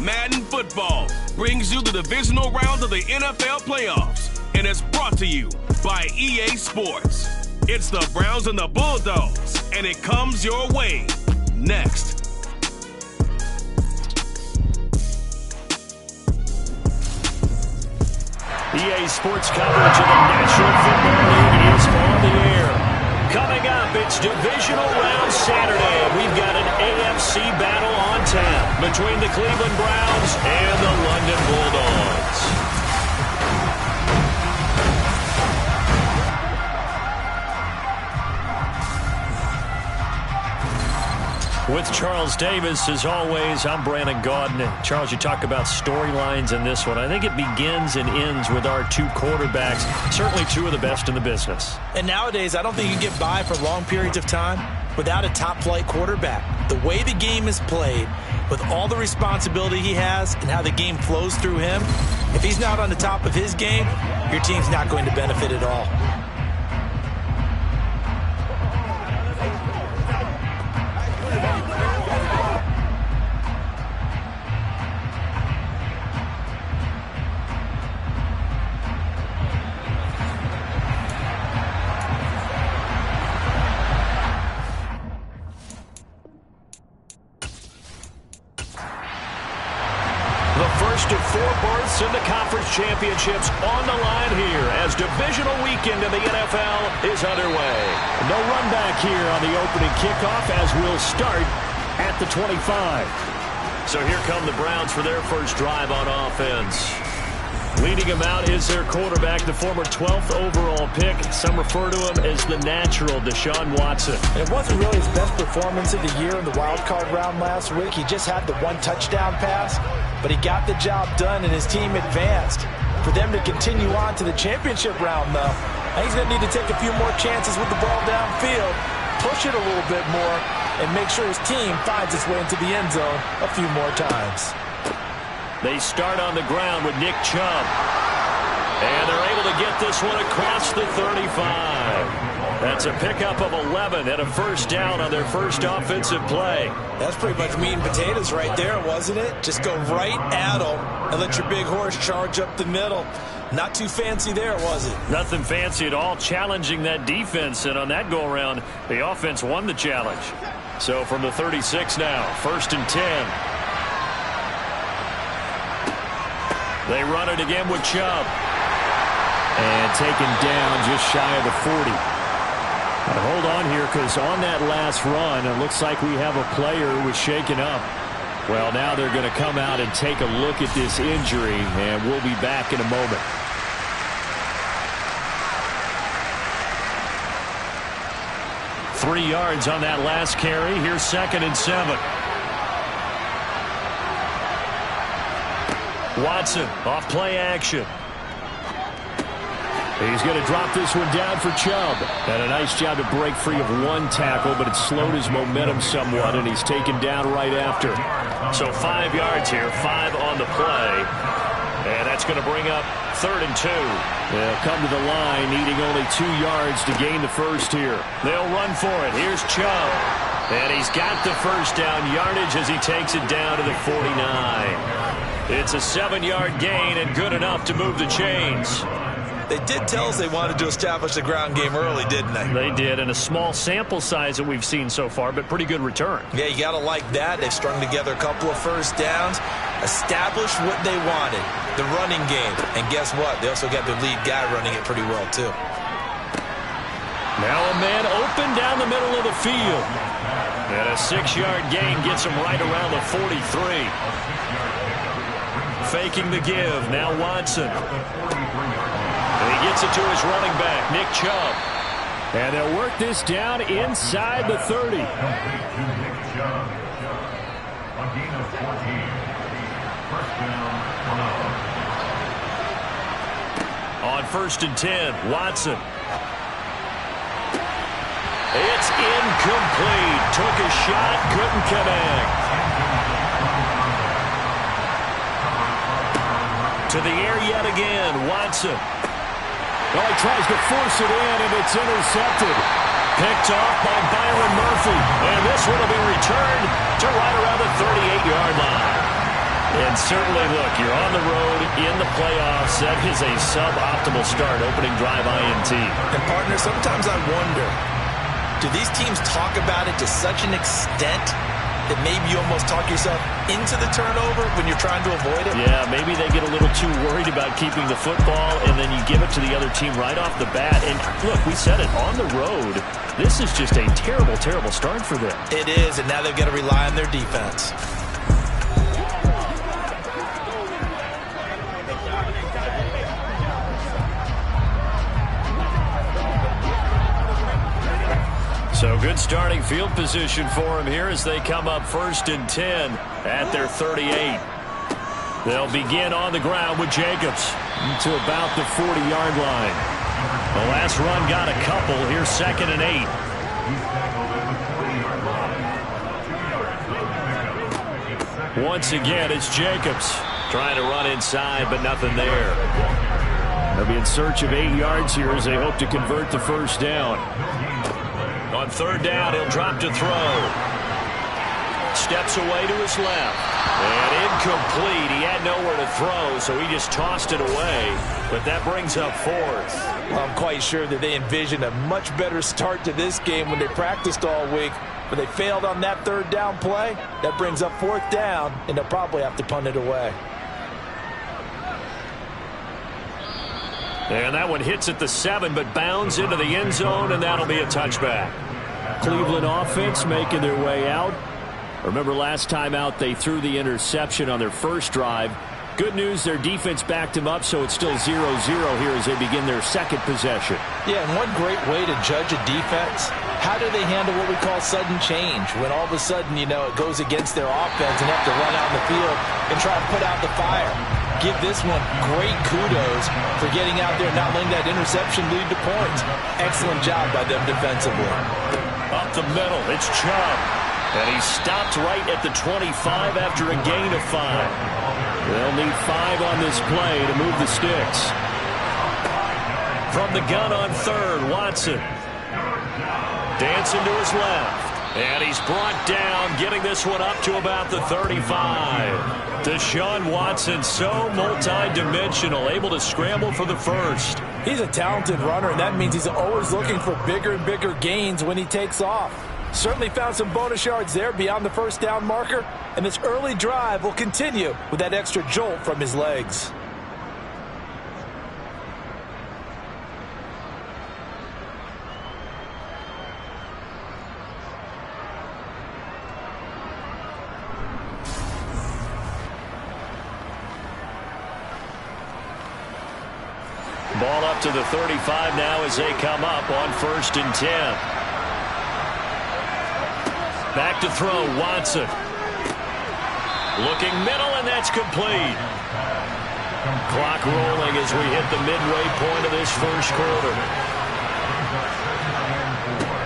Madden Football brings you the divisional round of the NFL playoffs, and it's brought to you by EA Sports. It's the Browns and the Bulldogs, and it comes your way next. EA Sports coverage of the National Football League is on the air. Coming up, it's Divisional Round Saturday. We've got an AFC battle on tap between the Cleveland Browns and the London Bulldogs. With Charles Davis, as always, I'm Brandon Gaudin. Charles, you talk about storylines in this one. I think it begins and ends with our two quarterbacks, certainly two of the best in the business. And nowadays, I don't think you can get by for long periods of time without a top-flight quarterback. The way the game is played, with all the responsibility he has and how the game flows through him, if he's not on the top of his game, your team's not going to benefit at all. First of four berths in the conference championships on the line here as divisional weekend in the NFL is underway. No run back here on the opening kickoff as we'll start at the 25. So here come the Browns for their first drive on offense. Leading him out is their quarterback, the former 12th overall pick. Some refer to him as the natural, Deshaun Watson. And it wasn't really his best performance of the year in the wild card round last week. He just had the one touchdown pass, but he got the job done and his team advanced. For them to continue on to the championship round, though, he's going to need to take a few more chances with the ball downfield, push it a little bit more, and make sure his team finds its way into the end zone a few more times. They start on the ground with Nick Chubb. And they're able to get this one across the 35. That's a pickup of 11 and a first down on their first offensive play. That's pretty much meat and potatoes right there, wasn't it? Just go right at them and let your big horse charge up the middle. Not too fancy there, was it? Nothing fancy at all, challenging that defense. And on that go-around, the offense won the challenge. So from the 36 now, 1st and 10. They run it again with Chubb. And taken down just shy of the 40. And hold on here, because on that last run, it looks like we have a player who was shaken up. Well, now they're going to come out and take a look at this injury, and we'll be back in a moment. Three yards on that last carry. Here's 2nd and 7. Watson off play action. He's going to drop this one down for Chubb. And a nice job to break free of one tackle, but it slowed his momentum somewhat, and he's taken down right after. So 5 yards here, 5 on the play. And that's going to bring up 3rd and 2. They'll come to the line, needing only 2 yards to gain the first here. They'll run for it. Here's Chubb. And he's got the first down yardage as he takes it down to the 49. It's a 7-yard gain and good enough to move the chains. They did tell us they wanted to establish the ground game early, didn't they? They did, and a small sample size that we've seen so far, but pretty good return. Yeah, you got to like that. They've strung together a couple of first downs, established what they wanted, the running game. And guess what? They also got their lead guy running it pretty well, too. Now a man open down the middle of the field. And a 6-yard gain gets him right around the 43. Faking the give. Now Watson. And he gets it to his running back, Nick Chubb. And they'll work this down inside the 30. On 1st and 10, Watson. It's incomplete. Took a shot, couldn't connect. To the air yet again, Watson. Well, he tries to force it in, and it's intercepted. Picked off by Byron Murphy. And this one will be returned to right around the 38-yard line. And And certainly, look, you're on the road in the playoffs. That is a suboptimal start, opening drive INT. And, partner, sometimes I wonder, do these teams talk about it to such an extent that maybe you almost talk yourself into the turnover when you're trying to avoid it? Yeah, maybe they get a little too worried about keeping the football, and then you give it to the other team right off the bat. And, look, we said it, on the road, this is just a terrible, terrible start for them. It is, and now they've got to rely on their defense. So good starting field position for him here as they come up 1st and 10 at their 38. They'll begin on the ground with Jacobs to about the 40-yard line. The last run got a couple. Here's 2nd and 8. Once again, it's Jacobs trying to run inside, but nothing there. They'll be in search of 8 yards here as they hope to convert the first down. On 3rd down, he'll drop to throw. Steps away to his left. And incomplete. He had nowhere to throw, so he just tossed it away. But that brings up 4th. Well, I'm quite sure that they envisioned a much better start to this game when they practiced all week. But they failed on that 3rd down play. That brings up 4th down, and they'll probably have to punt it away. And that one hits at the 7, but bounds into the end zone, and that'll be a touchback. Cleveland offense making their way out. Remember last time out they threw the interception on their first drive. Good news, their defense backed him up, so it's still 0-0 here as they begin their 2nd possession. Yeah, and one great way to judge a defense, how do they handle what we call sudden change? When all of a sudden, you know, it goes against their offense and they have to run out in the field and try to put out the fire. Give this one great kudos for getting out there and not letting that interception lead to points. Excellent job by them defensively. Up the middle, it's Chubb. And he stopped right at the 25 after a gain of 5. They'll need 5 on this play to move the sticks. From the gun on 3rd, Watson. Dancing to his left. And he's brought down, getting this one up to about the 35. Deshaun Watson, so multi-dimensional, able to scramble for the first. He's a talented runner, and that means he's always looking for bigger and bigger gains when he takes off. Certainly found some bonus yards there beyond the 1st down marker, and this early drive will continue with that extra jolt from his legs. Ball up to the 35 now as they come up on 1st and 10. Back to throw, Watson. Looking middle, and that's complete. Clock rolling as we hit the midway point of this first quarter.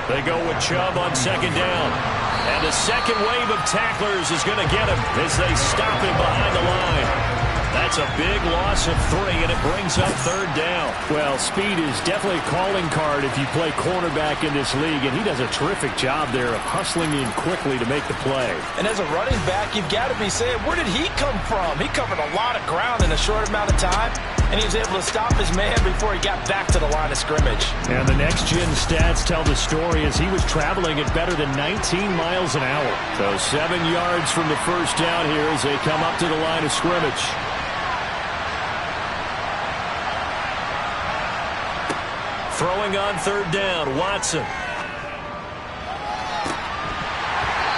They go with Chubb on 2nd down. And the second wave of tacklers is going to get him as they stop him behind the line. That's a big loss of 3, and it brings up 3rd down. Well, speed is definitely a calling card if you play cornerback in this league, and he does a terrific job there of hustling in quickly to make the play. And as a running back, you've got to be saying, where did he come from? He covered a lot of ground in a short amount of time, and he was able to stop his man before he got back to the line of scrimmage. And the next-gen stats tell the story as he was traveling at better than 19 miles an hour. So 7 yards from the first down here as they come up to the line of scrimmage. Throwing on 3rd down, Watson.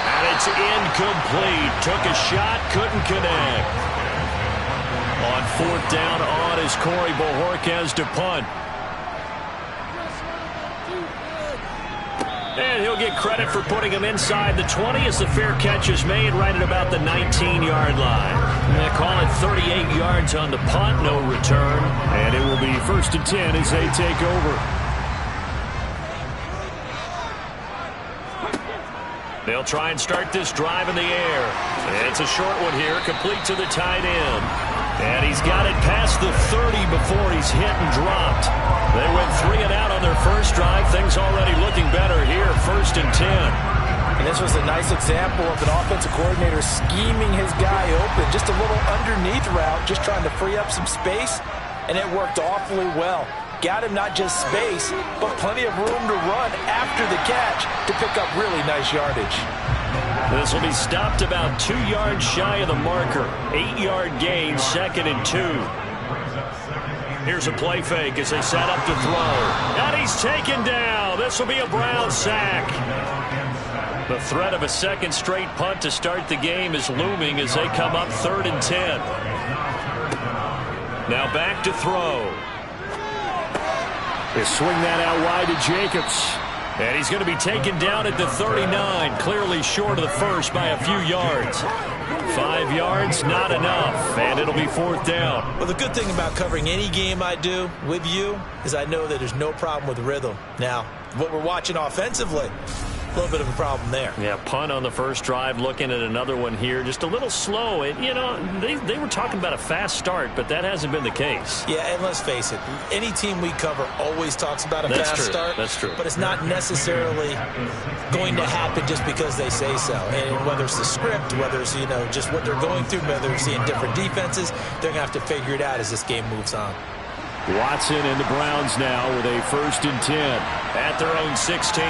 And it's incomplete. Took a shot, couldn't connect. On 4th down, on is Corey Bojorquez to punt. And he'll get credit for putting him inside the 20 as the fair catch is made right at about the 19-yard line. They call it 38 yards on the punt, no return. And it will be 1st and 10 as they take over. They'll try and start this drive in the air. It's a short one here, complete to the tight end. And he's got it past the 30 before he's hit and dropped. They went 3 and out on their first drive. Things already looking better here, 1st and 10. And this was a nice example of an offensive coordinator scheming his guy open. Just a little underneath route, just trying to free up some space, and it worked awfully well. Got him not just space, but plenty of room to run after the catch to pick up really nice yardage. This will be stopped about 2 yards shy of the marker. 8-yard gain, 2nd and 2. Here's a play fake as they set up to throw. And he's taken down. This will be a Brown sack. The threat of a second straight punt to start the game is looming as they come up 3rd and 10. Now back to throw. They swing that out wide to Jacobs. And he's going to be taken down at the 39, clearly short of the first by a few yards. 5 yards, not enough, and it'll be 4th down. Well, the good thing about covering any game I do with you is I know that there's no problem with rhythm. Now, what we're watching offensively, a little bit of a problem there. Yeah, punt on the first drive, looking at another one here. Just a little slow. And, you know, they were talking about a fast start, but that hasn't been the case. Yeah, and let's face it, any team we cover always talks about a fast start. That's true. But it's not necessarily going to happen just because they say so. And whether it's the script, whether it's, you know, just what they're going through, whether they're seeing different defenses, they're going to have to figure it out as this game moves on. Watson and the Browns now with a 1st and 10. At their own 16.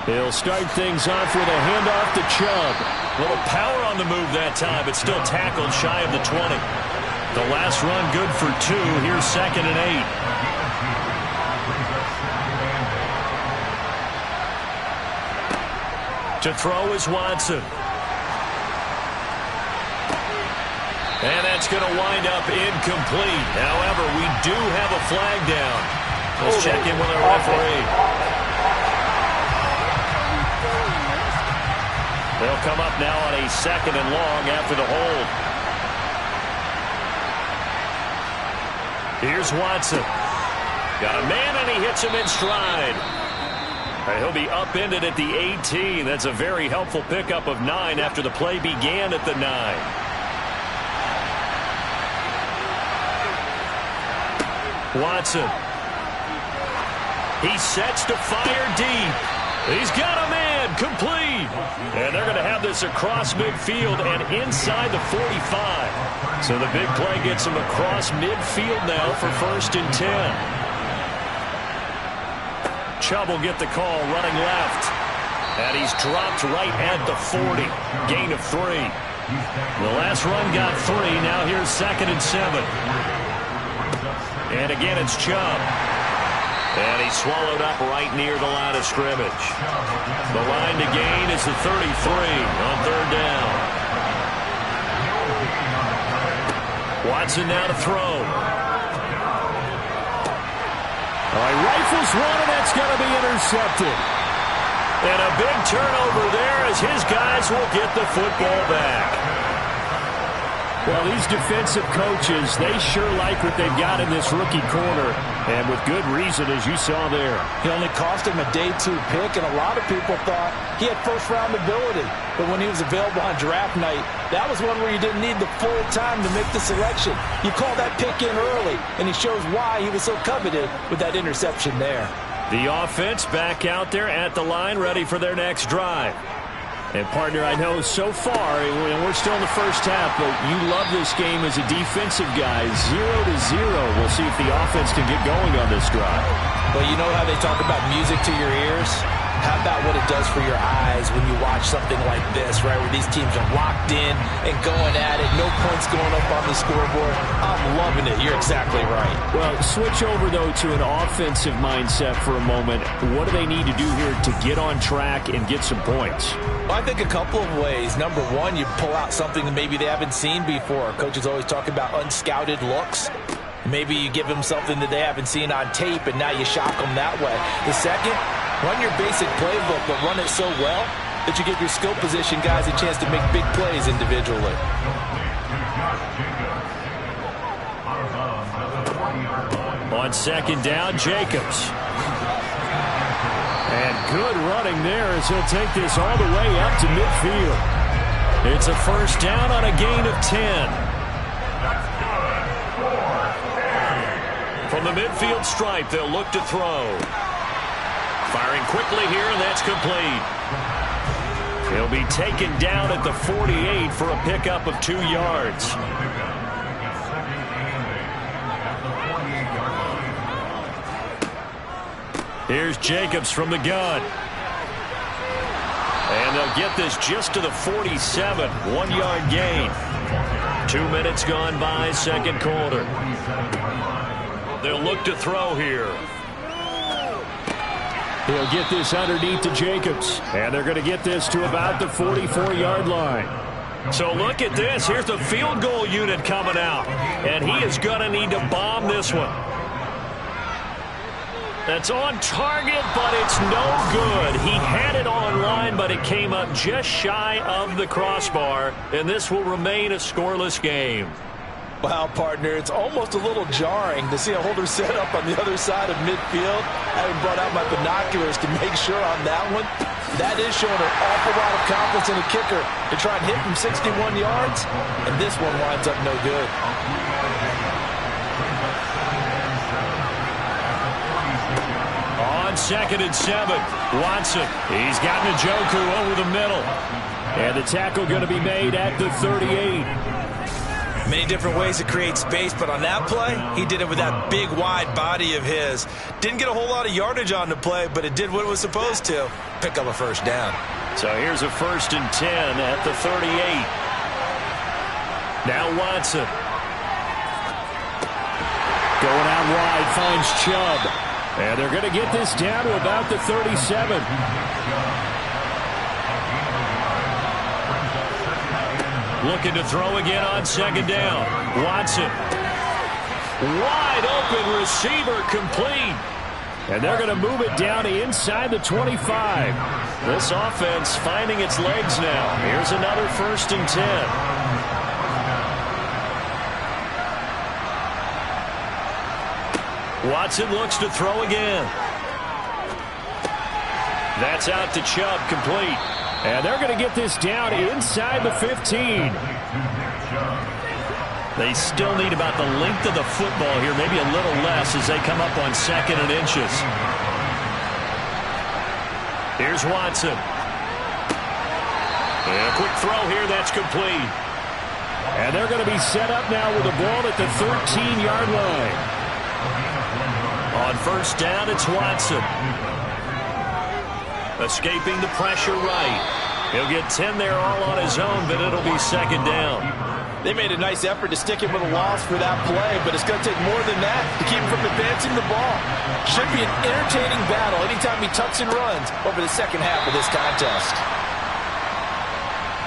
He'll start things off with a handoff to Chubb. A little power on the move that time, but still tackled shy of the 20. The last run good for 2. Here's 2nd and 8. To throw is Watson. And that's going to wind up incomplete. However, we do have a flag down. Let's check in with our referee. They'll come up now on a 2nd and long after the hold. Here's Watson. Got a man, and he hits him in stride. And he'll be upended at the 18. That's a very helpful pickup of 9 after the play began at the 9. Watson. He sets to fire deep. He's got a man, complete. And they're going to have this across midfield and inside the 45. So the big play gets him across midfield now for 1st and 10. Chubb will get the call running left. And he's dropped right at the 40. Gain of 3. The last run got 3. Now here's 2nd and 7. And again, it's Chubb. And he's swallowed up right near the line of scrimmage. The line to gain is the 33 on 3rd down. Watson now to throw. All right, rifles one, and that's going to be intercepted. And a big turnover there as his guys will get the football back. Well, these defensive coaches, they sure like what they've got in this rookie corner, and with good reason, as you saw there. He only cost him a day 2 pick, and a lot of people thought he had first-round ability. But when he was available on draft night, that was one where you didn't need the full time to make the selection. You call that pick in early, and he shows why he was so coveted with that interception there. The offense back out there at the line, ready for their next drive. And, partner, I know so far, we're still in the first half, but you love this game as a defensive guy. 0-0. We'll see if the offense can get going on this drive. Well, you know how they talk about music to your ears? How about what it does for your eyes when you watch something like this, right, where these teams are locked in and going at it, no points going up on the scoreboard? I'm loving it. You're exactly right. Well, switch over, though, to an offensive mindset for a moment. What do they need to do here to get on track and get some points? Well, I think a couple of ways. Number one, you pull out something that maybe they haven't seen before. Coaches always talk about unscouted looks. Maybe you give them something that they haven't seen on tape, and now you shock them that way. The second, run your basic playbook, but run it so well that you give your skill position guys a chance to make big plays individually. On 2nd down, Jacobs. And good running there as he'll take this all the way up to midfield. It's a 1st down on a gain of 10. From the midfield stripe, they'll look to throw. Firing quickly here, and that's complete. He'll be taken down at the 48 for a pickup of 2 yards. Here's Jacobs from the gun. And they'll get this just to the 47. 1-yard gain. 2 minutes gone by, second quarter. They'll look to throw here. He'll get this underneath to Jacobs. And they're going to get this to about the 44-yard line. So look at this. Here's the field goal unit coming out. And he is going to need to bomb this one. That's on target, but it's no good. He had it on line, but it came up just shy of the crossbar. And this will remain a scoreless game. Wow, partner, it's almost a little jarring to see a holder set up on the other side of midfield. I haven't brought out my binoculars to make sure on that one. That is showing an awful lot of confidence in the kicker to try and hit from 61 yards, and this one winds up no good. On 2nd and 7, Watson. He's got Njoku over the middle. And the tackle going to be made at the 38. Many different ways to create space, but on that play, he did it with that big, wide body of his. Didn't get a whole lot of yardage on the play, but it did what it was supposed to. Pick up a first down. So here's a 1st and 10 at the 38. Now Watson. Going out wide, finds Chubb. And they're going to get this down to about the 37. Looking to throw again on 2nd down. Watson. Wide open receiver complete. And they're going to move it down to inside the 25. This offense finding its legs now. Here's another 1st and 10. Watson looks to throw again. That's out to Chubb, complete. And they're going to get this down inside the 15. They still need about the length of the football here, maybe a little less as they come up on 2nd and inches. Here's Watson. And a quick throw here, that's complete. And they're going to be set up now with the ball at the 13-yard line. On 1st down, it's Watson. Escaping the pressure right. He'll get 10 there all on his own, but it'll be 2nd down. They made a nice effort to stick him with a loss for that play, but it's going to take more than that to keep him from advancing the ball. Should be an entertaining battle anytime he tucks and runs over the second half of this contest.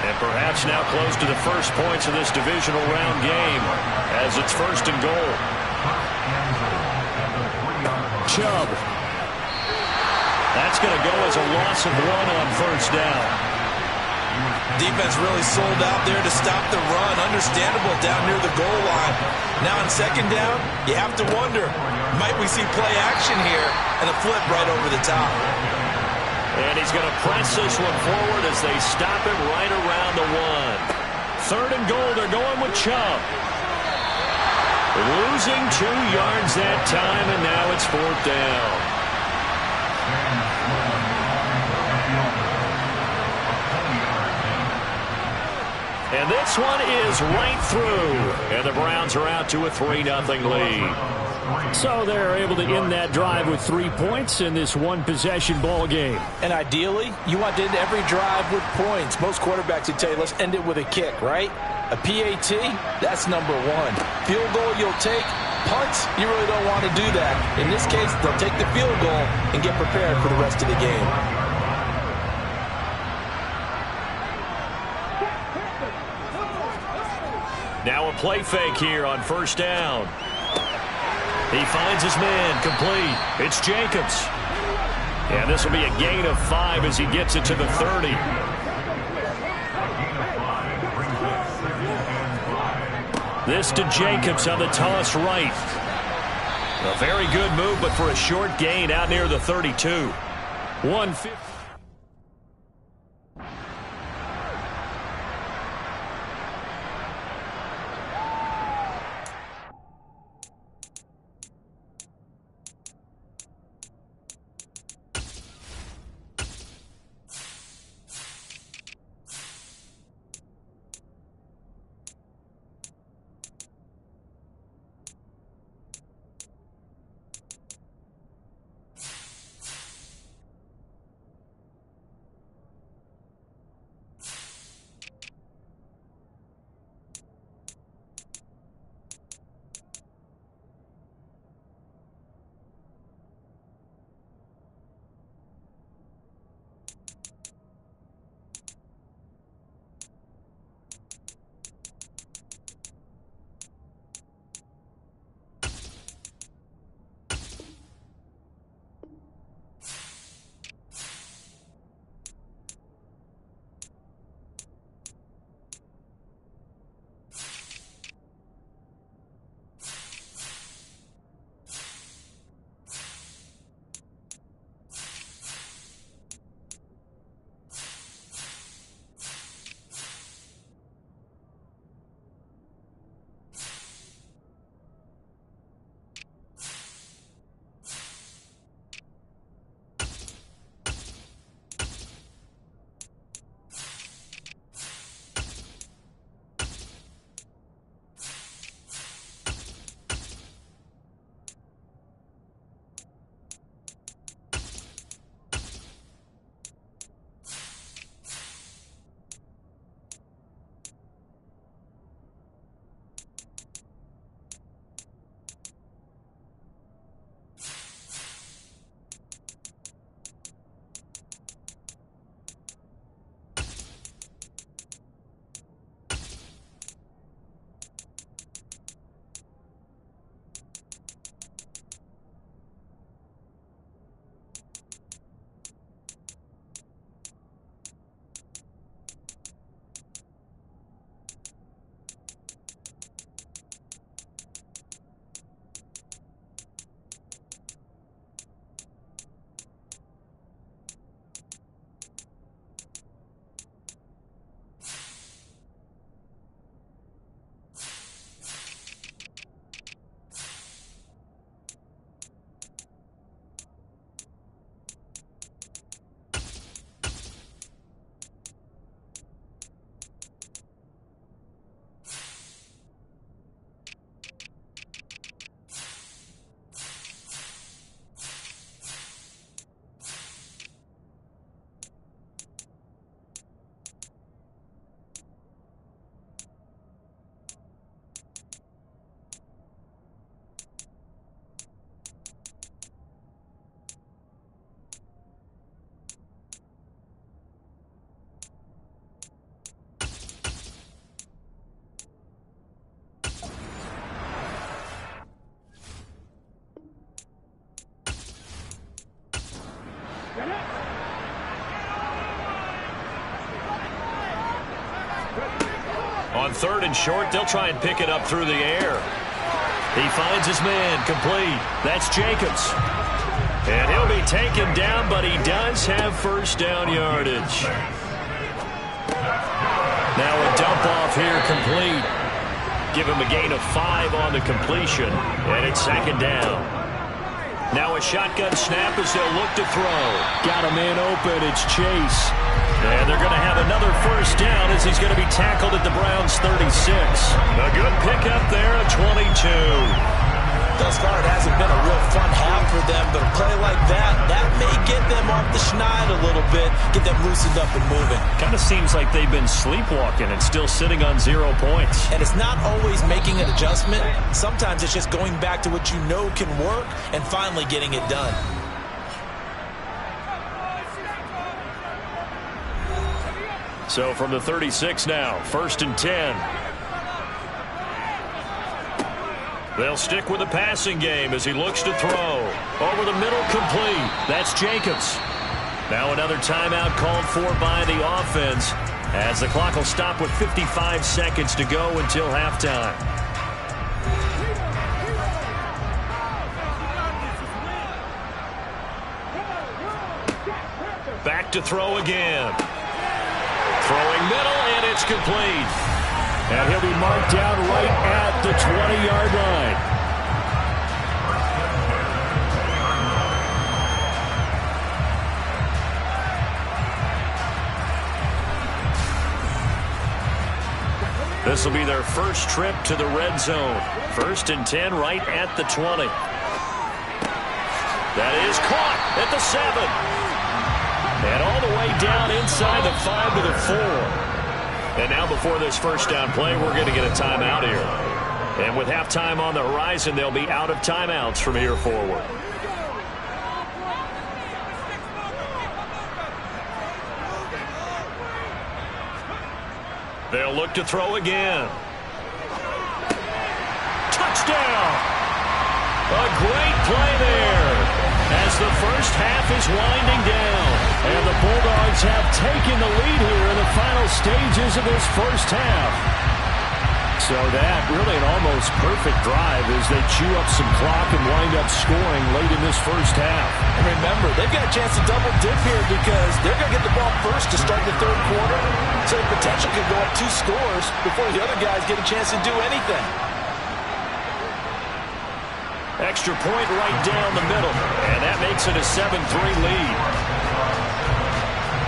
And perhaps now close to the first points of this divisional round game as it's 1st and goal. Chubb. That's going to go as a loss of 1 on 1st down. Defense really sold out there to stop the run. Understandable down near the goal line. Now on 2nd down, you have to wonder, might we see play action here and a flip right over the top? And he's going to press this one forward as they stop him right around the 1. 3rd and goal, they're going with Chubb. Losing 2 yards that time, and now it's 4th down. And this one is right through. And the Browns are out to a 3-0 lead. So they're able to end that drive with 3 points in this one-possession ball game. And ideally, you want to end every drive with points. Most quarterbacks would tell you, let's end it with a kick, right? A PAT, that's number 1. Field goal you'll take. Punts, you really don't want to do that. In this case, they'll take the field goal and get prepared for the rest of the game. Now a play fake here on 1st down. He finds his man, complete. It's Jacobs. And this will be a gain of 5 as he gets it to the 30. This to Jacobs on the toss right. A very good move, but for a short gain out near the 32. 150. On 3rd and short, they'll try and pick it up through the air. He finds his man, complete. That's Jacobs. And he'll be taken down, but he does have first down yardage. Now a dump off here, complete. Give him a gain of 5 on the completion, and it's 2nd down. Now a shotgun snap as they'll look to throw. Got a man open. It's Chase. And they're going to have another first down as he's going to be tackled at the Browns' 36. A good pickup there at 22. Thus far, it hasn't been a real fun half for them, but a play like that may get them off the schneid a little bit, get them loosened up and moving. Kind of seems like they've been sleepwalking and still sitting on 0 points. And it's not always making an adjustment. Sometimes it's just going back to what you know can work and finally getting it done. So from the 36 now, 1st and 10. They'll stick with the passing game as he looks to throw. Over the middle, complete. That's Jacobs. Now another timeout called for by the offense as the clock will stop with 55 seconds to go until halftime. Back to throw again. Throwing middle, and it's complete. And he'll be marked down right at the 20-yard line. This will be their first trip to the red zone. 1st and 10 right at the 20. That is caught at the 7. And all the way down inside the 5 to the 4. And now before this first down play, we're going to get a timeout here. And with halftime on the horizon, they'll be out of timeouts from here forward. They'll look to throw again. Touchdown! A great play there as the first half is winding down. And the Bulldogs have taken the lead here in the final stages of this first half. So that really an almost perfect drive as they chew up some clock and wind up scoring late in this first half. And remember, they've got a chance to double dip here because they're going to get the ball first to start the 3rd quarter. So the potential could go up 2 scores before the other guys get a chance to do anything. Extra point right down the middle, and that makes it a 7-3 lead.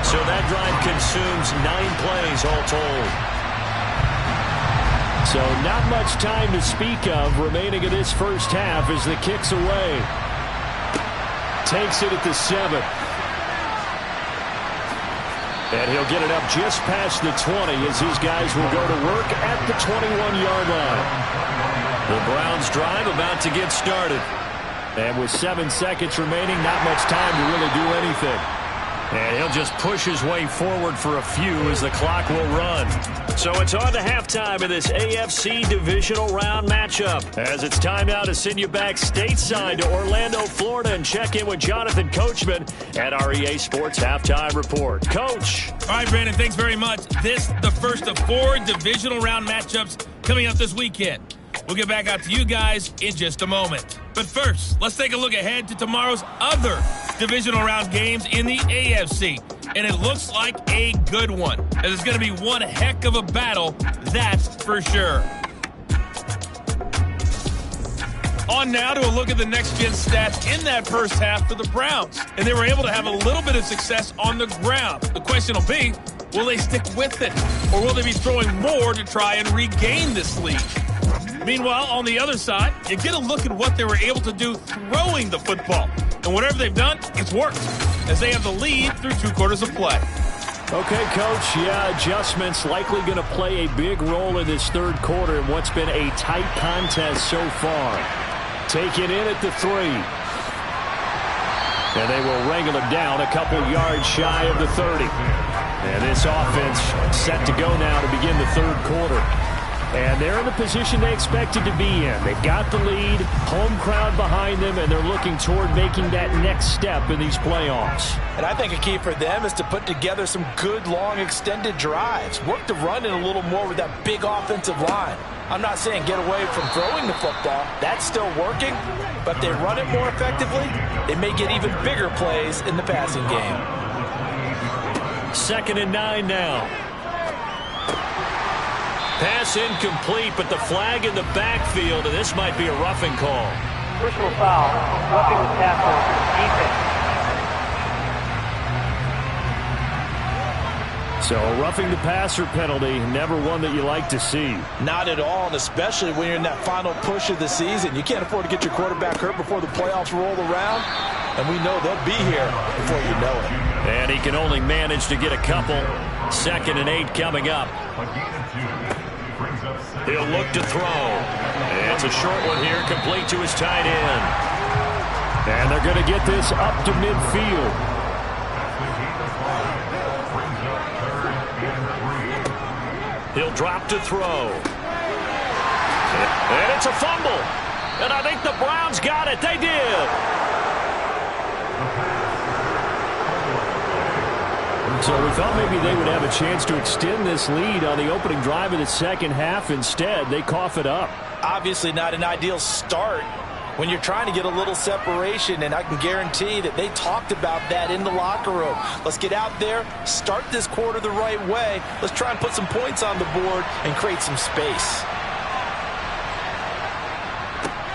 So that drive consumes 9 plays all told. So not much time to speak of remaining in this first half as the kick's away. Takes it at the 7. And he'll get it up just past the 20 as his guys will go to work at the 21-yard line. The Browns drive about to get started. And with 7 seconds remaining, not much time to really do anything. And he'll just push his way forward for a few as the clock will run. So it's on to halftime of this AFC divisional round matchup. As it's time now to send you back stateside to Orlando, Florida, and check in with Jonathan Coachman at our EA Sports Halftime Report. Coach. All right, Brandon, thanks very much. This the first of 4 divisional round matchups coming up this weekend. We'll get back out to you guys in just a moment. But first, let's take a look ahead to tomorrow's other divisional round games in the AFC. And it looks like a good one, as it's going to be one heck of a battle, that's for sure. On now to a look at the next-gen stats in that first half for the Browns. And they were able to have a little bit of success on the ground. The question will be, will they stick with it? Or will they be throwing more to try and regain this lead? Meanwhile, on the other side, you get a look at what they were able to do throwing the football. And whatever they've done, it's worked, as they have the lead through 2 quarters of play. Okay, Coach, adjustments likely going to play a big role in this 3rd quarter in what's been a tight contest so far. Taken in at the 3. And they will wrangle him down a couple yards shy of the 30. And this offense set to go now to begin the 3rd quarter. And they're in the position they expected to be in. They've got the lead, home crowd behind them, and they're looking toward making that next step in these playoffs. And I think a key for them is to put together some good, long, extended drives. Work the run in a little more with that big offensive line. I'm not saying get away from throwing the football. That's still working. But if they run it more effectively, they may get even bigger plays in the passing game. 2nd and 9 now. Pass incomplete, but the flag in the backfield, and this might be a roughing call. Personal foul, roughing the tackle, defense. So a roughing the passer penalty, never one that you like to see. Not at all, and especially when you're in that final push of the season. You can't afford to get your quarterback hurt before the playoffs roll around, and we know they'll be here before you know it. And he can only manage to get a couple. 2nd and 8 coming up. He'll look to throw. And it's a short one here, complete to his tight end. And they're going to get this up to midfield. He'll drop to throw. And it's a fumble. And I think the Browns got it. They did. So we thought maybe they would have a chance to extend this lead on the opening drive of the second half. Instead, they cough it up. Obviously not an ideal start when you're trying to get a little separation, and I can guarantee that they talked about that in the locker room. Let's get out there, start this quarter the right way. Let's try and put some points on the board and create some space.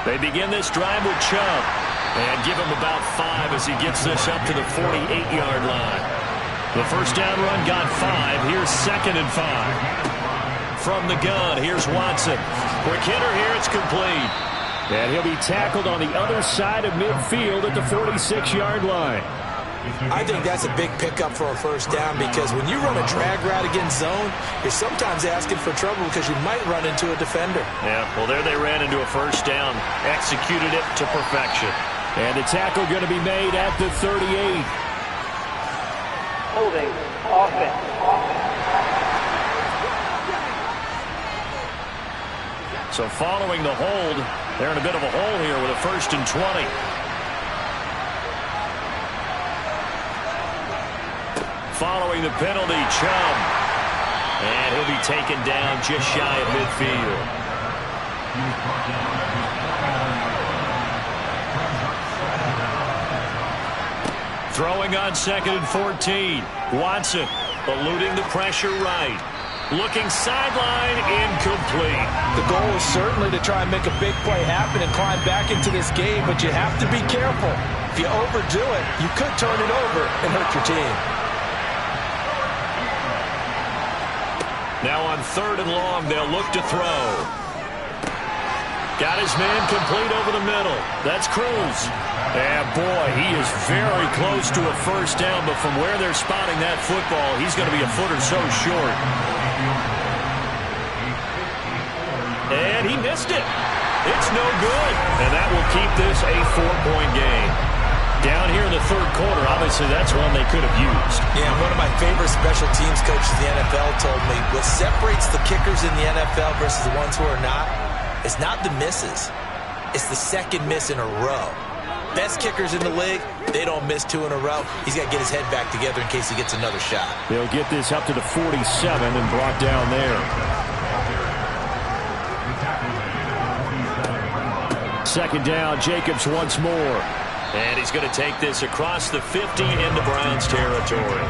They begin this drive with Chubb and give him about 5 as he gets this up to the 48-yard line. The first down run got 5. Here's 2nd and 5. From the gun, here's Watson. Quick hitter here, it's complete. And he'll be tackled on the other side of midfield at the 46-yard line. I think that's a big pickup for a first down, because when you run a drag route against zone, you're sometimes asking for trouble because you might run into a defender. Yeah, well, there they ran into a first down. Executed it to perfection. And the tackle going to be made at the 38. Holding, offense. So following the hold, they're in a bit of a hole here with a 1st and 20. Following the penalty, Chubb. And he'll be taken down just shy of midfield. Throwing on 2nd and 14. Watson eluding the pressure right. Looking sideline, incomplete. The goal is certainly to try and make a big play happen and climb back into this game, but you have to be careful. If you overdo it, you could turn it over and hurt your team. Now on 3rd and long, they'll look to throw. Got his man complete over the middle. That's Cruz. And boy, he is very close to a first down, but from where they're spotting that football, he's going to be a foot or so short. And he missed it. It's no good. And that will keep this a 4-point game. Down here in the 3rd quarter, obviously that's one they could have used. Yeah, one of my favorite special teams coaches in the NFL told me what separates the kickers in the NFL versus the ones who are not is not the misses. It's the second miss in a row. Best kickers in the league, they don't miss 2 in a row. He's got to get his head back together in case he gets another shot. They'll get this up to the 47 and brought down there. 2nd down, Jacobs once more. And he's going to take this across the 50 into Browns territory.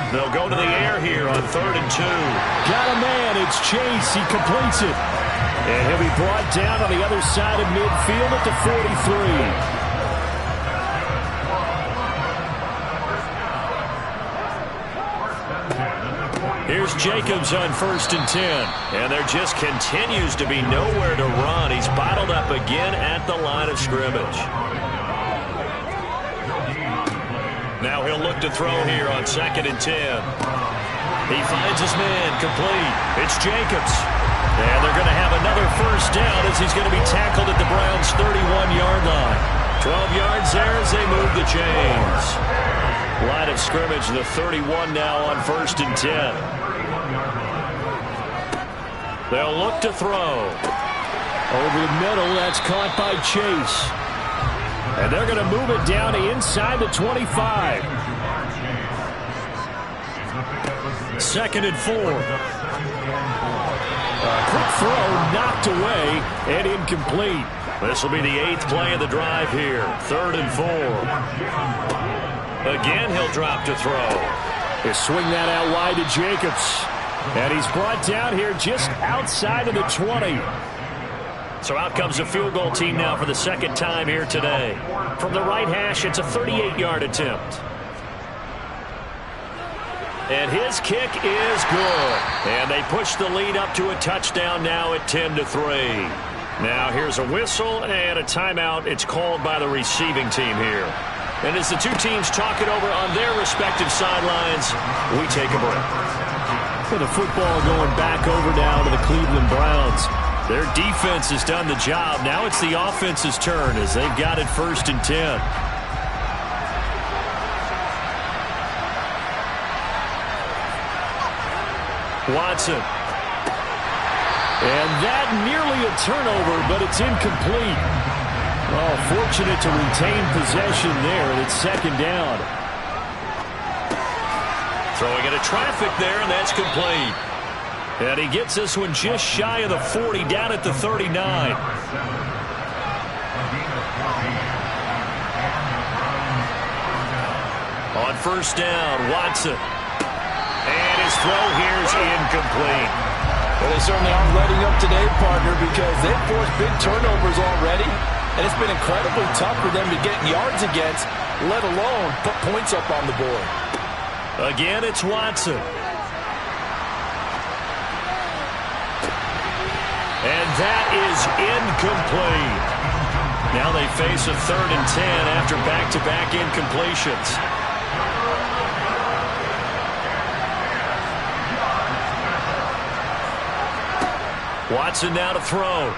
They'll go to the air here on 3rd and 2. Got a man. It's Chase. He completes it. And he'll be brought down on the other side of midfield at the 43. Here's Jacobs on 1st and 10. And there just continues to be nowhere to run. He's bottled up again at the line of scrimmage. Now he'll look to throw here on 2nd and 10. He finds his man complete. It's Jacobs. And they're going to have another first down as he's going to be tackled at the Browns' 31-yard line. 12 yards there as they move the chains. Line of scrimmage, the 31 now on 1st and 10. They'll look to throw. Over the middle, that's caught by Chase. And they're going to move it down to inside the 25. 2nd and 4. Quick throw knocked away and incomplete. This will be the 8th play of the drive here. 3rd and 4. Again, he'll drop to throw. They swing that out wide to Jacobs. And he's brought down here just outside of the 20. So out comes the field goal team now for the 2nd time here today. From the right hash, it's a 38-yard attempt. And his kick is good. And they push the lead up to a touchdown now at 10-3. Now here's a whistle and a timeout. It's called by the receiving team here. And as the two teams talk it over on their respective sidelines, we take a break. And the football going back over now to the Cleveland Browns. Their defense has done the job. Now it's the offense's turn as they've got it 1st and 10. Watson. And that nearly a turnover, but it's incomplete. Oh, fortunate to retain possession there, and it's 2nd down. Throwing into traffic there, and that's complete. And he gets this one just shy of the 40, down at the 39. On 1st down, Watson. And his throw here is incomplete. Well, they certainly aren't letting up today, partner, because they've forced big turnovers already, and it's been incredibly tough for them to get yards against, let alone put points up on the board. Again, it's Watson. And that is incomplete. Now they face a 3rd and 10 after back-to-back incompletions. Watson now to throw.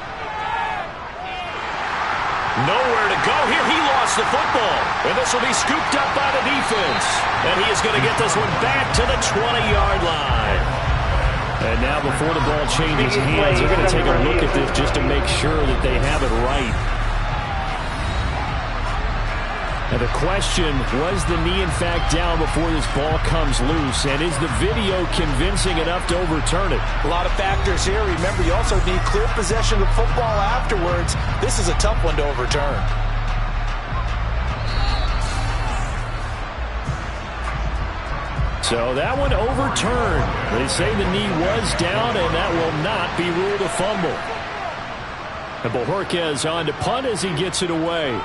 Nowhere to go here. He lost the football. And this will be scooped up by the defense. And he is going to get this one back to the 20-yard line. And now before the ball changes hands, they're going to take a look at this just to make sure that they have it right. And the question, was the knee in fact down before this ball comes loose? And is the video convincing enough to overturn it? A lot of factors here. Remember, you also need clear possession of the football afterwards. This is a tough one to overturn. So that one overturned. They say the knee was down, and that will not be ruled a fumble. And Bojorquez on to punt as he gets it away.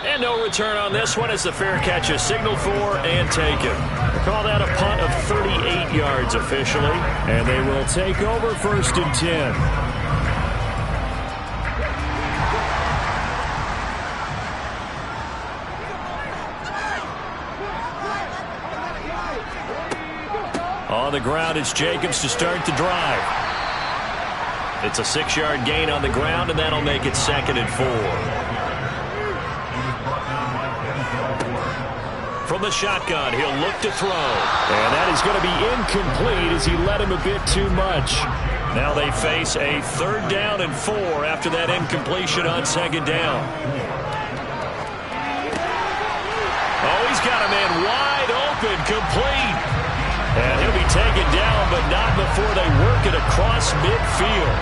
And no return on this one as the fair catch is signaled for and taken. Call that a punt of 38 yards officially. And they will take over 1st and 10. On the ground, it's Jacobs to start the drive. It's a 6-yard gain on the ground, and that'll make it 2nd and 4. From the shotgun, he'll look to throw. And that is going to be incomplete as he led him a bit too much. Now they face a 3rd down and 4 after that incompletion on 2nd down. Oh, he's got a man wide open, complete. And he'll be taken down, but not before they work it across midfield.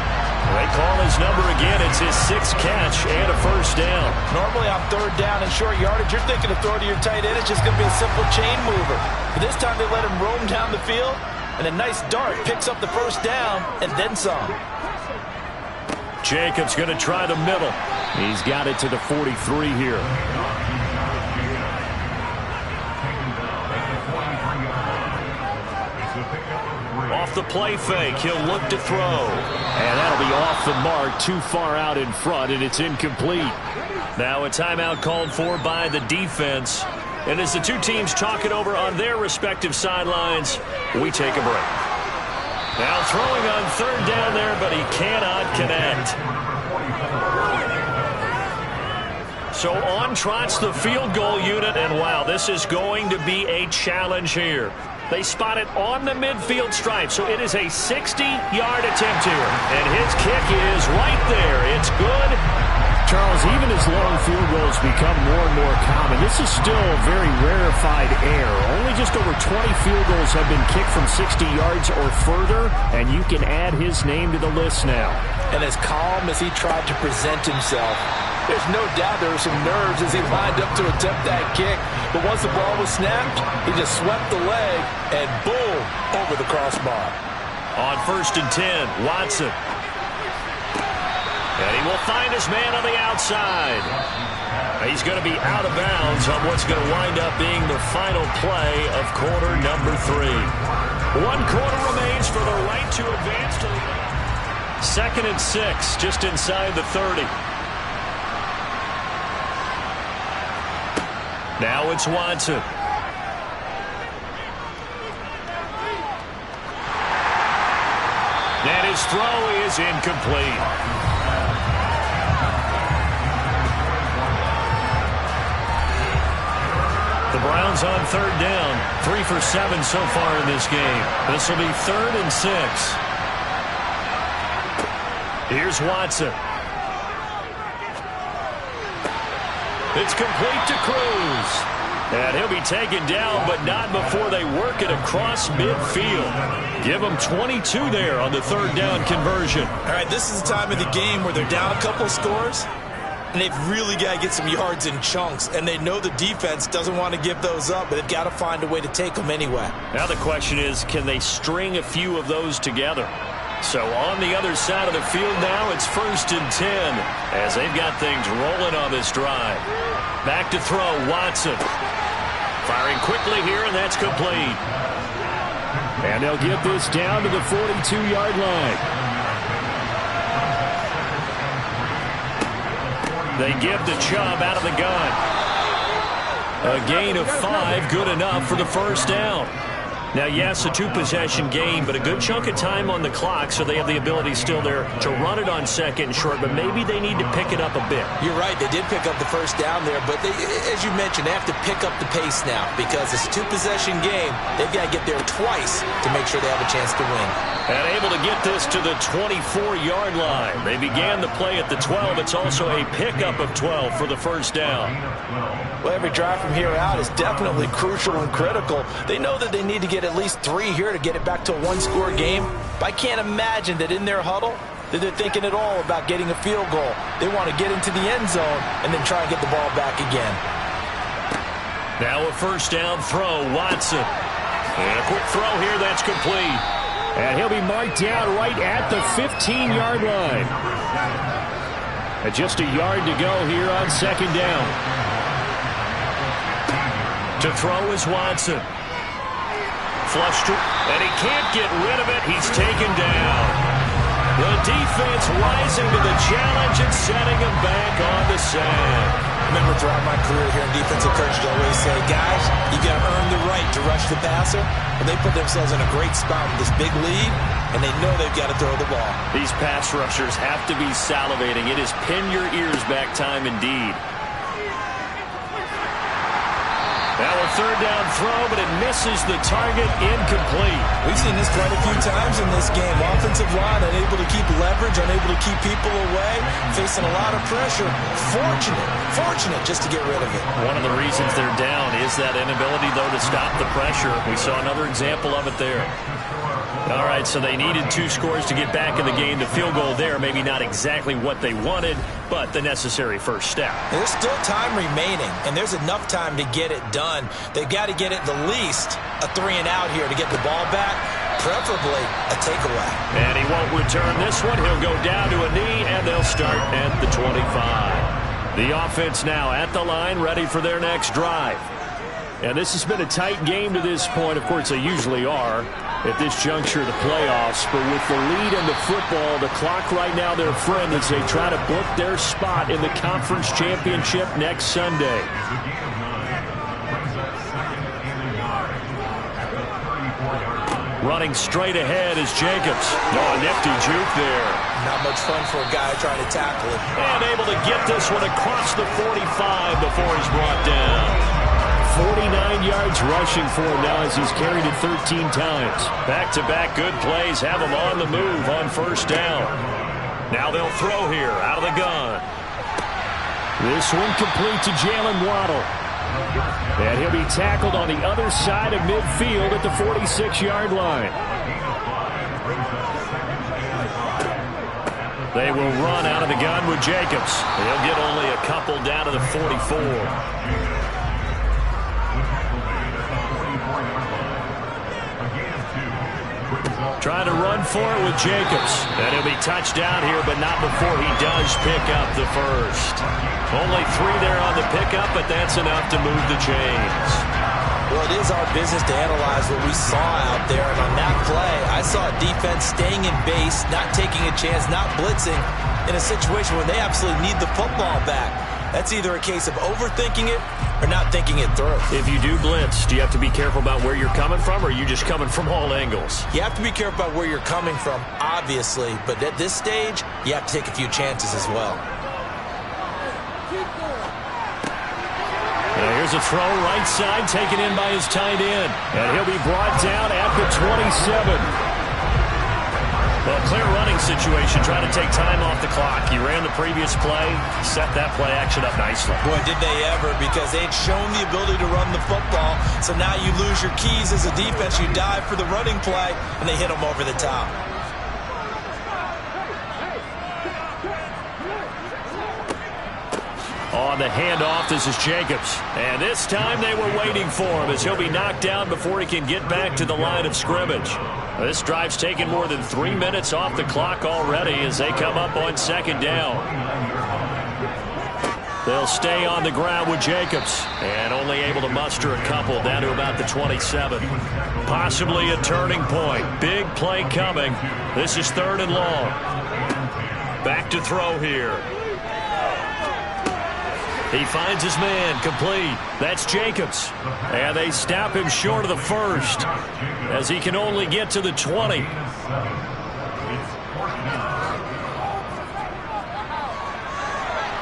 They call his number again. It's his 6th catch and a 1st down. Normally on 3rd down and short yardage, you're thinking to throw to your tight end. It's just going to be a simple chain mover. But this time they let him roam down the field, and a nice dart picks up the 1st down and then some. Jacobs going to try the middle. He's got it to the 43 here. Off the play fake, he'll look to throw. And that'll be off the mark, too far out in front, and it's incomplete. Now a timeout called for by the defense. And as the two teams talk it over on their respective sidelines, we take a break. Now throwing on 3rd down there, but he cannot connect. So on trots the field goal unit, and wow, this is going to be a challenge here. They spot it on the midfield stripe, so it is a 60-yard attempt here. And his kick is right there. It's good. Charles, even as long field goals become more and more common, this is still a very rarefied air. Only just over 20 field goals have been kicked from 60 yards or further, and you can add his name to the list now. And as calm as he tried to present himself, there's no doubt there were some nerves as he lined up to attempt that kick. But once the ball was snapped, he just swept the leg and boom, over the crossbar. On 1st and 10, Watson. And he will find his man on the outside. He's going to be out of bounds on what's going to wind up being the final play of quarter number 3. 1 quarter remains for the right to advance to the 2nd and 6, just inside the 30. Now it's Watson. And his throw is incomplete. The Browns on 3rd down. 3 for 7 so far in this game. This will be 3rd and 6. Here's Watson. It's complete to Cruz. And he'll be taken down, but not before they work it across midfield. Give them 22 there on the 3rd down conversion. All right, this is the time of the game where they're down a couple of scores, and they've really got to get some yards in chunks, and they know the defense doesn't want to give those up, but they've got to find a way to take them anyway. Now the question is, can they string a few of those together? So on the other side of the field now, it's 1st and 10 as they've got things rolling on this drive. Back to throw, Watson. Firing quickly here, and that's complete. And they'll get this down to the 42-yard line. They give to Chubb out of the gun. A gain of 5, good enough for the 1st down. Now, yes, a 2-possession game, but a good chunk of time on the clock, so they have the ability still there to run it on 2nd and short, but maybe they need to pick it up a bit. You're right. They did pick up the 1st down there, but they, as you mentioned, they have to pick up the pace now because it's a 2-possession game. They've got to get there twice to make sure they have a chance to win. And able to get this to the 24-yard line. They began the play at the 12. It's also a pickup of 12 for the 1st down. Well, every drive from here out is definitely crucial and critical. They know that they need to get at least 3 here to get it back to a 1-score game. But I can't imagine that in their huddle that they're thinking at all about getting a field goal. They want to get into the end zone and then try and get the ball back again. Now a 1st down throw, Watson. And a quick throw here, that's complete. And he'll be marked down right at the 15-yard line. And just a yard to go here on 2nd down. To throw is Watson. Flushed, and he can't get rid of it. He's taken down. The defense rising to the challenge and setting him back on the sack. I remember throughout my career here in defensive coaches always say, guys, you got to earn the right to rush the passer. But they put themselves in a great spot with this big lead, and they know they've got to throw the ball. These pass rushers have to be salivating. It is pin your ears back time indeed. Now a 3rd down throw, but it misses the target, incomplete. We've seen this quite a few times in this game. Offensive line unable to keep leverage, unable to keep people away, facing a lot of pressure. Fortunate just to get rid of it. One of the reasons they're down is that inability, though, to stop the pressure. We saw another example of it there. All right, so they needed 2 scores to get back in the game. The field goal there, maybe not exactly what they wanted, but the necessary 1st step. There's still time remaining, and there's enough time to get it done. They've got to get at the least a 3-and-out here to get the ball back, preferably a takeaway. And he won't return this one. He'll go down to a knee, and they'll start at the 25. The offense now at the line, ready for their next drive. And this has been a tight game to this point. Of course, they usually are at this juncture of the playoffs. But with the lead in the football, the clock right now their friend as they try to book their spot in the conference championship next Sunday. Running straight ahead is Jacobs. Oh, nifty juke there. Not much fun for a guy trying to tackle him. And able to get this one across the 45 before he's brought down. 49 yards rushing for him now as he's carried it 13 times. Back-to-back good plays have him on the move on first down. Now they'll throw here out of the gun. This one complete to Jalen Waddle. And he'll be tackled on the other side of midfield at the 46-yard line. They will run out of the gun with Jacobs. They'll get only a couple down to the 44. Trying to run for it with Jacobs. And he'll be touched down here, but not before he does pick up the first. Only 3 there on the pickup, but that's enough to move the chains. Well, it is our business to analyze what we saw out there. And on that play, I saw a defense staying in base, not taking a chance, not blitzing in a situation where they absolutely need the football back. That's either a case of overthinking it or not thinking it through. If you do blitz, do you have to be careful about where you're coming from, or are you just coming from all angles? You have to be careful about where you're coming from, obviously. But at this stage, you have to take a few chances as well. Now here's a throw right side taken in by his tight end. And he'll be brought down at the 27. Well, clear running situation, trying to take time off the clock. He ran the previous play, set that play action up nicely. Boy, did they ever, because they'd shown the ability to run the football. So now you lose your keys as a defense. You dive for the running play, and they hit them over the top. On the handoff, this is Jacobs. And this time they were waiting for him as he'll be knocked down before he can get back to the line of scrimmage. This drive's taken more than 3 minutes off the clock already as they come up on second down. They'll stay on the ground with Jacobs and only able to muster a couple down to about the 27. Possibly a turning point. Big play coming. This is 3rd and long. Back to throw here. He finds his man, complete. That's Jacobs. And they stop him short of the first as he can only get to the 20.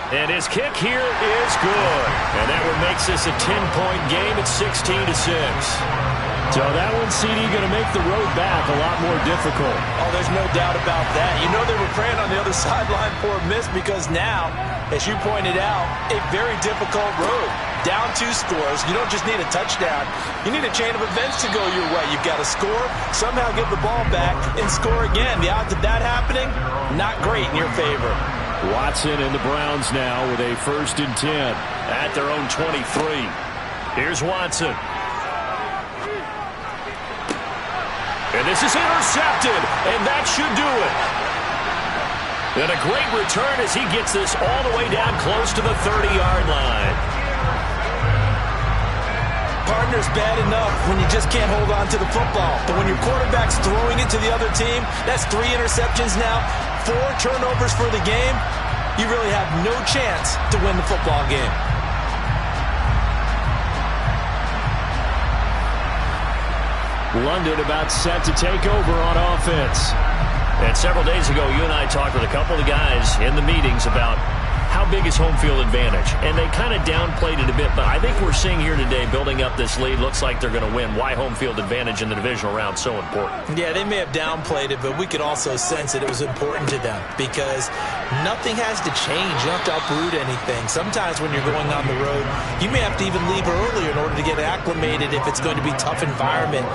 And his kick here is good. And that one makes this a 10-point game at 16-6. So that one, CD, going to make the road back a lot more difficult. Oh, there's no doubt about that. You know they were praying on the other sideline for a miss because now, as you pointed out, a very difficult road. Down 2 scores. You don't just need a touchdown. You need a chain of events to go your way. You've got to score, somehow get the ball back, and score again. The odds of that happening, not great in your favor. Watson and the Browns now with a 1st and 10 at their own 23. Here's Watson. And this is intercepted, and that should do it. And a great return as he gets this all the way down close to the 30-yard line. Partner's bad enough when you just can't hold on to the football. But when your quarterback's throwing it to the other team, that's 3 interceptions now, 4 turnovers for the game. You really have no chance to win the football game. London about set to take over on offense. And several days ago, you and I talked with a couple of the guys in the meetings about how big is home field advantage. And they kind of downplayed it a bit, but I think we're seeing here today, building up this lead, looks like they're going to win. Why home field advantage in the divisional round so important? Yeah, they may have downplayed it, but we could also sense that it was important to them because nothing has to change. You don't have to uproot anything. Sometimes when you're going on the road, you may have to even leave earlier in order to get acclimated if it's going to be a tough environment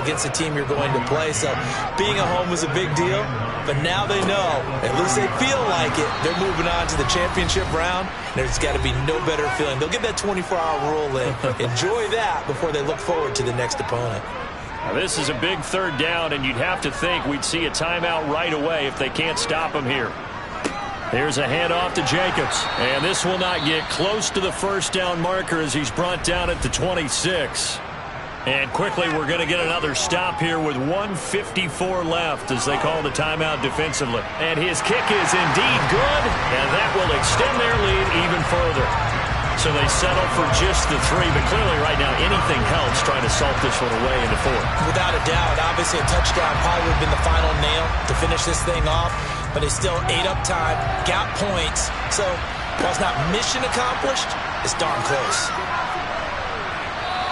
against the team you're going to play. So being at home was a big deal, but now they know, at least they feel like it, they're moving on to the championship round. There's got to be no better feeling. They'll get that 24-hour rule in. Enjoy that before they look forward to the next opponent. Now, this is a big 3rd down, and you'd have to think we'd see a timeout right away if they can't stop him here. Here's a handoff to Jacobs, and this will not get close to the 1st down marker as he's brought down at the 26. And quickly, we're going to get another stop here with 1:54 left as they call the timeout defensively. And his kick is indeed good, and that will extend their lead even further. So they settle for just the 3, but clearly right now anything helps trying to salt this one away in the 4th. Without a doubt, obviously a touchdown probably would have been the final nail to finish this thing off, but they still ate up time, got points. So while it's not mission accomplished, it's darn close.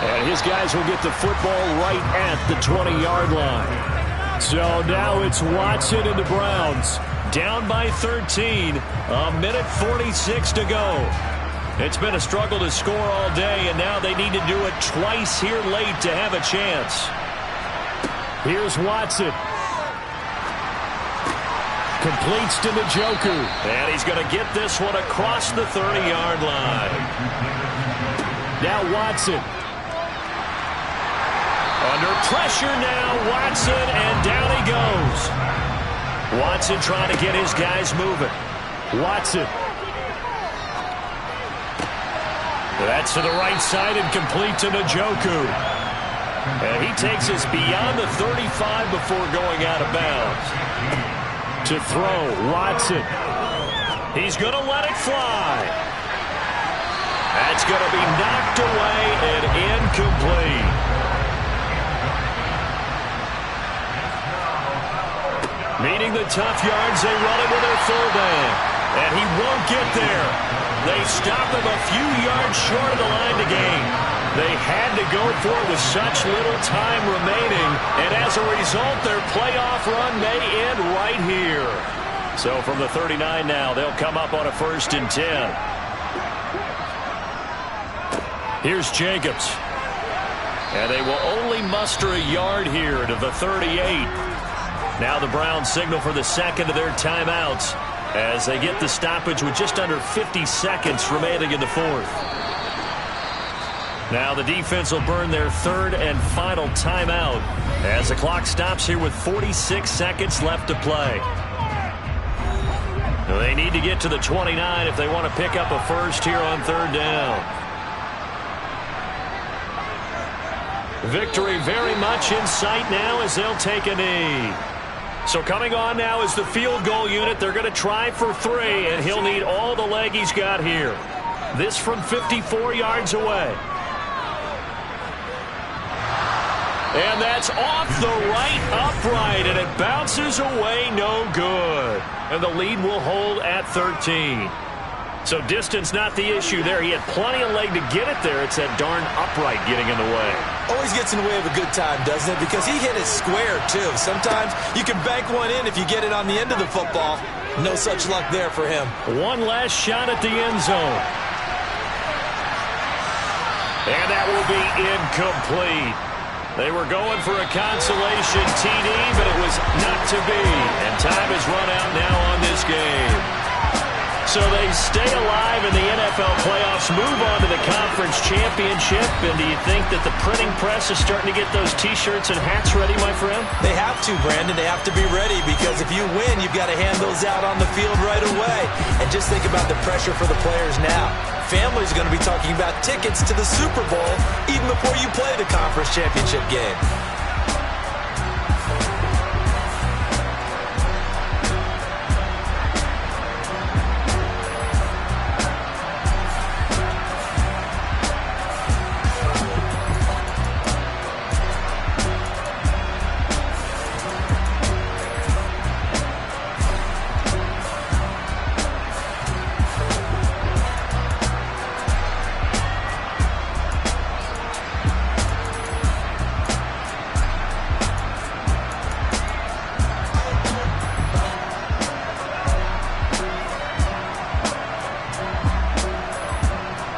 And his guys will get the football right at the 20-yard line. So now it's Watson and the Browns. Down by 13, a minute 46 to go. It's been a struggle to score all day, and now they need to do it twice here late to have a chance. Here's Watson. Completes to Njoku. And he's going to get this one across the 30-yard line. Now Watson. Under pressure now, Watson, and down he goes. Watson trying to get his guys moving. Watson. That's to the right side and complete to Njoku. And he takes us beyond the 35 before going out of bounds. To throw, Watson. He's going to let it fly. That's going to be knocked away and incomplete. Meeting the tough yards, they run it with their fullback. And he won't get there. They stop him a few yards short of the line to gain. They had to go for it with such little time remaining. And as a result, their playoff run may end right here. So from the 39 now, they'll come up on a 1st and 10. Here's Jacobs. And they will only muster a yard here to the 38. Now the Browns signal for the second of their timeouts as they get the stoppage with just under 50 seconds remaining in the 4th. Now the defense will burn their 3rd and final timeout as the clock stops here with 46 seconds left to play. Now they need to get to the 29 if they want to pick up a first here on 3rd down. Victory very much in sight now as they'll take a knee. So coming on now is the field goal unit. They're going to try for 3, and he'll need all the leg he's got here. This from 54 yards away. And that's off the right upright, and it bounces away no good. And the lead will hold at 13. So distance not the issue there. He had plenty of leg to get it there. It's that darn upright getting in the way. Always gets in the way of a good time, doesn't it? Because he hit it square, too. Sometimes you can bank one in if you get it on the end of the football. No such luck there for him. One last shot at the end zone. And that will be incomplete. They were going for a consolation TD, but it was not to be. And time has run out now on this game. So they stay alive in the NFL playoffs, move on to the conference championship. And do you think that the printing press is starting to get those T-shirts and hats ready, my friend? They have to, Brandon. They have to be ready because if you win, you've got to hand those out on the field right away. And just think about the pressure for the players now. Families are going to be talking about tickets to the Super Bowl even before you play the conference championship game.